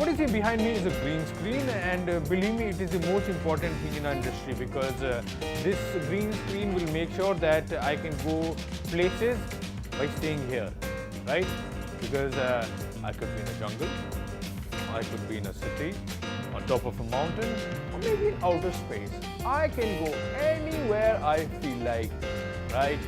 you see behind me is a green screen, and believe me, it is the most important thing in our industry, because this green screen will make sure that I can go places by staying here, right? Because I could be in a jungle, I could be in a city, on top of a mountain, or maybe in outer space. I can go anywhere I feel like, right?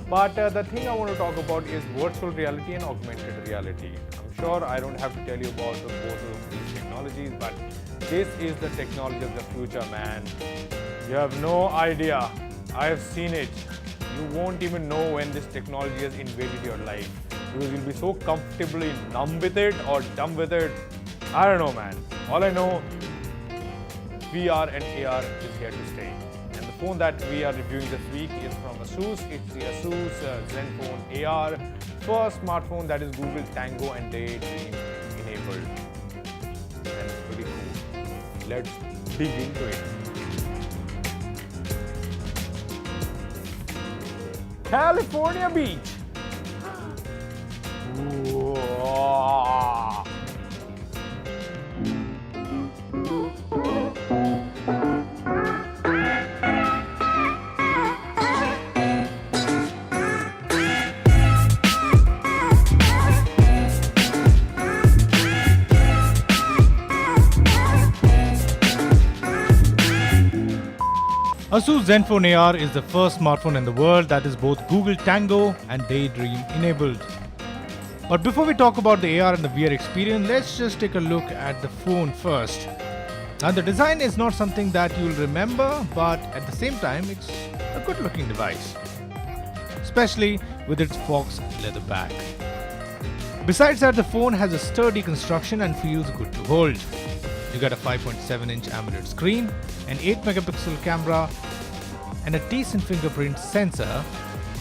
But the thing I want to talk about is virtual reality and augmented reality. I'm sure I don't have to tell you about both of these technologies, but this is the technology of the future, man. You have no idea. I have seen it. You won't even know when this technology has invaded your life, because you'll be so comfortably numb with it or dumb with it. I don't know, man. All I know, VR and AR is here to stay. And the phone that we are reviewing this week is from Asus. It's the Asus Zenfone AR, first smartphone that is Google Tango and Daydream enabled. And it's pretty cool. Let's dig into it. California beach. Whoa. Asus Zenfone AR is the first smartphone in the world that is both Google Tango and Daydream enabled. But before we talk about the AR and the VR experience, let's just take a look at the phone first. Now, the design is not something that you'll remember, but at the same time, it's a good looking device, especially with its fox leather back. Besides that, the phone has a sturdy construction and feels good to hold. You got a 5.7-inch AMOLED screen, an 8-megapixel camera, and a decent fingerprint sensor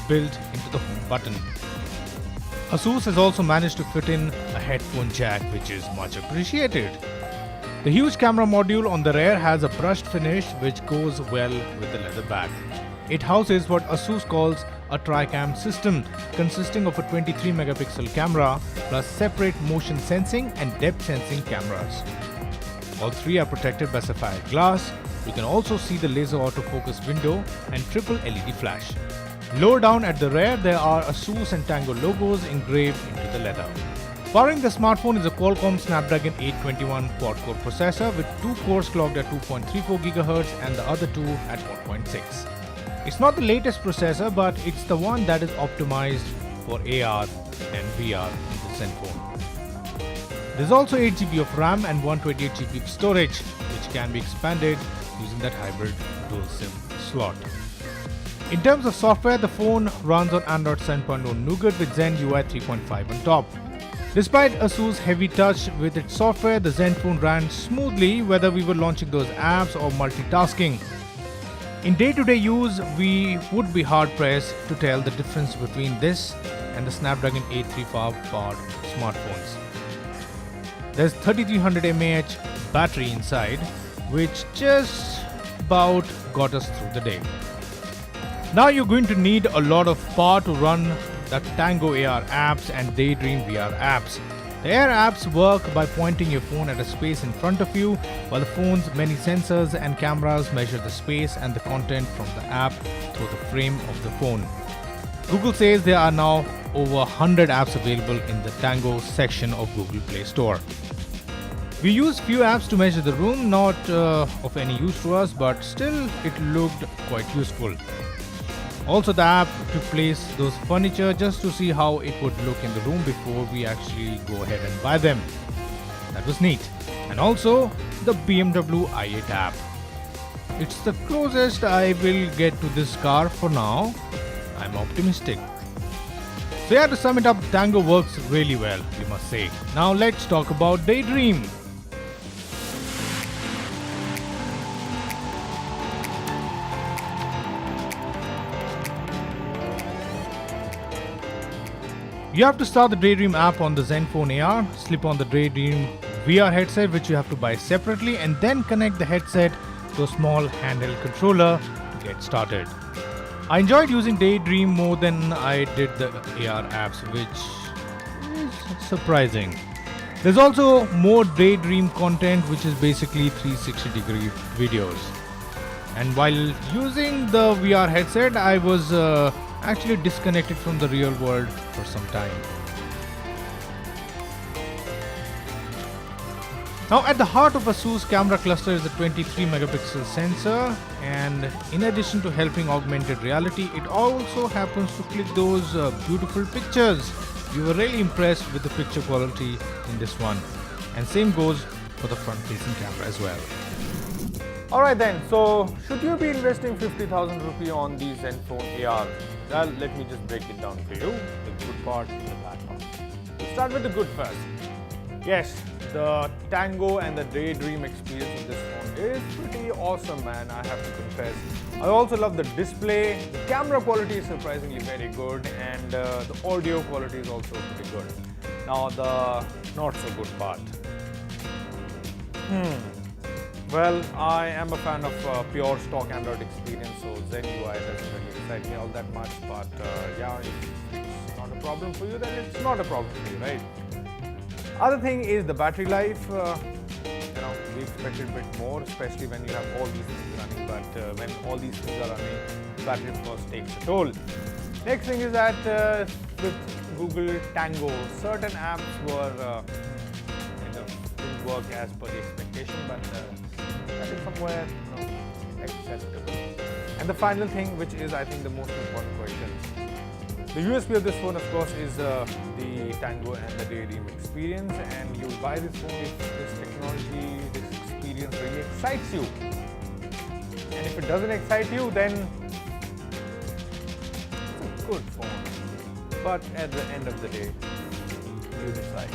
built into the home button. Asus has also managed to fit in a headphone jack, which is much appreciated. The huge camera module on the rear has a brushed finish which goes well with the leather back. It houses what Asus calls a tri-cam system, consisting of a 23-megapixel camera plus separate motion sensing and depth sensing cameras. All three are protected by sapphire glass. You can also see the laser autofocus window and triple LED flash. Lower down at the rear, there are Asus and Tango logos engraved into the leather. Powering the smartphone is a Qualcomm Snapdragon 821 quad-core processor with two cores clocked at 2.34 GHz and the other two at 1.6. It's not the latest processor, but it's the one that is optimized for AR and VR in the Zenfone. There's also 8GB of RAM and 128GB of storage, which can be expanded using that hybrid dual SIM slot. In terms of software, the phone runs on Android 7.0 Nougat with Zen UI 3.5 on top. Despite Asus' heavy touch with its software, the Zenfone ran smoothly whether we were launching those apps or multitasking. In day-to-day use, we would be hard-pressed to tell the difference between this and the Snapdragon 835 powered smartphones. There's 3300 mAh battery inside, which just about got us through the day. Now you're going to need a lot of power to run the Tango AR apps and Daydream VR apps. The AR apps work by pointing your phone at a space in front of you, while the phone's many sensors and cameras measure the space and the content from the app through the frame of the phone. Google says there are now over 100 apps available in the Tango section of Google Play Store. We used few apps to measure the room, not of any use to us, but still it looked quite useful. Also the app to place those furniture just to see how it would look in the room before we actually go ahead and buy them. That was neat. And also the BMW i8 app. It's the closest I will get to this car for now. I'm optimistic. So yeah, to sum it up, Tango works really well, we must say. Now let's talk about Daydream. You have to start the Daydream app on the Zenfone AR, slip on the Daydream VR headset, which you have to buy separately, and then connect the headset to a small handheld controller to get started. I enjoyed using Daydream more than I did the AR apps, which is surprising. There's also more daydream content, which is basically 360-degree videos. And while using the VR headset, I was actually disconnected from the real world for some time. Now, at the heart of Asus camera cluster is a 23 megapixel sensor, and in addition to helping augmented reality, it also happens to click those beautiful pictures. We were really impressed with the picture quality in this one, and same goes for the front-facing camera as well. Alright then, so should you be investing 50,000 rupee on the Zenfone AR? Well, let me just break it down for you, the good part and the bad part. We'll start with the good first. Yes, the Tango and the Daydream experience of this phone is pretty awesome, man, I have to confess. I also love the display, the camera quality is surprisingly very good, and the audio quality is also pretty good. Now the not so good part. Well, I am a fan of pure stock Android experience, so Zen UI doesn't really excite me all that much, but yeah, if it's not a problem for you, then it's not a problem for you, right? Other thing is the battery life. We expected a bit more, especially when you have all these things running, but when all these things are running, the battery of course takes a toll. Next thing is that with Google Tango, certain apps were didn't work as per the expectation, but that is somewhere acceptable. And the final thing, which is I think the most important question, the USP of this phone, of course, is the Tango and the Daydream experience, and you'll buy this phone if this technology, this experience really excites you. And if it doesn't excite you, then it's a good phone. But at the end of the day, you decide.